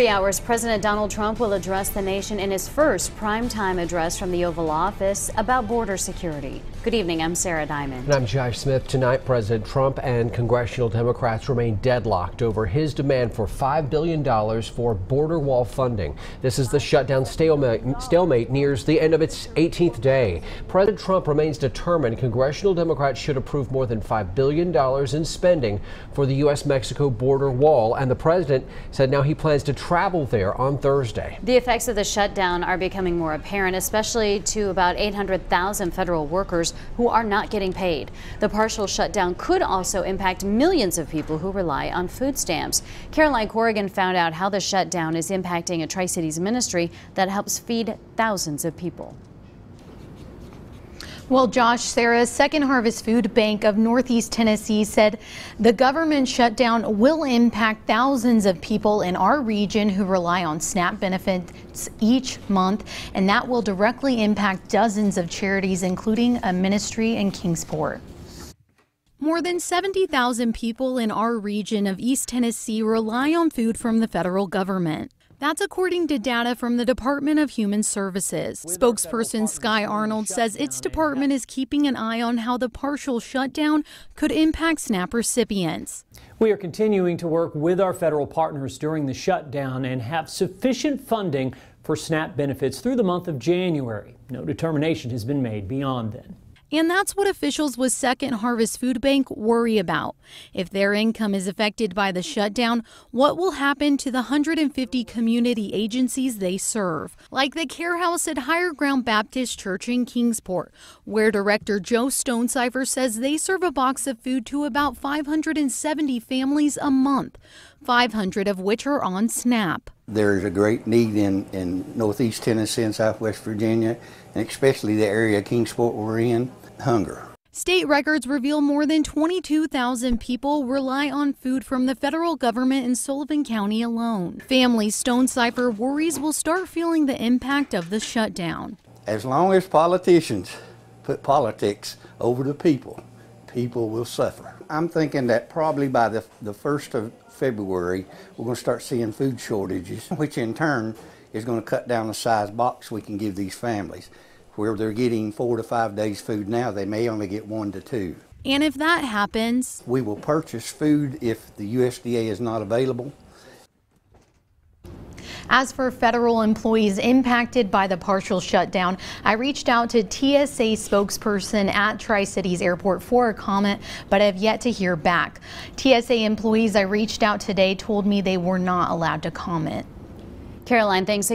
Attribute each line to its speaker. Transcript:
Speaker 1: 3 hours, President Donald Trump will address the nation in his first primetime address from the Oval Office about border security. Good evening, I'm Sarah Diamond.
Speaker 2: And I'm Josh Smith. Tonight, President Trump and congressional Democrats remain deadlocked over his demand for $5 billion for border wall funding. This is the shutdown stalemate nears the end of its 18th day. President Trump remains determined congressional Democrats should approve more than $5 billion in spending for the U.S.-Mexico border wall, and the president said now he plans to travel there on Thursday.
Speaker 1: The effects of the shutdown are becoming more apparent, especially to about 800,000 federal workers who are not getting paid. The partial shutdown could also impact millions of people who rely on food stamps. Caroline Corrigan found out how the shutdown is impacting a Tri-Cities ministry that helps feed thousands of people.
Speaker 3: Well, Josh, Sarah, Second Harvest Food Bank of Northeast Tennessee said the government shutdown will impact thousands of people in our region who rely on SNAP benefits each month, and that will directly impact dozens of charities, including a ministry in Kingsport. More than 70,000 people in our region of East Tennessee rely on food from the federal government. That's according to data from the Department of Human Services. Spokesperson Sky Arnold says its department is keeping an eye on how the partial shutdown could impact SNAP recipients.
Speaker 4: We are continuing to work with our federal partners during the shutdown and have sufficient funding for SNAP benefits through the month of January. No determination has been made beyond then.
Speaker 3: And that's what officials with Second Harvest Food Bank worry about. If their income is affected by the shutdown, what will happen to the 150 community agencies they serve? Like the Care House at Higher Ground Baptist Church in Kingsport, where Director Joe STONECIPHER says they serve a box of food to about 570 families a month, 500 of which are on SNAP.
Speaker 5: There is a great need in Northeast Tennessee and Southwest Virginia, and especially the area of Kingsport we're in, hunger.
Speaker 3: State records reveal more than 22,000 people rely on food from the federal government in Sullivan County alone. Family STONECIPHER worries will start feeling the impact of the shutdown.
Speaker 5: As long as politicians put politics over the people, people will suffer. I'm thinking that probably by the 1st of February, we're going to start seeing food shortages, which in turn is going to cut down the size box we can give these families. Where they're getting 4 to 5 days food now, they may only get 1 to 2.
Speaker 3: And if that happens,
Speaker 5: we will purchase food if the USDA is not available.
Speaker 3: As for federal employees impacted by the partial shutdown, I reached out to TSA spokesperson at Tri-Cities Airport for a comment, but have yet to hear back. TSA employees I reached out today told me they were not allowed to comment.
Speaker 1: Caroline, thanks again.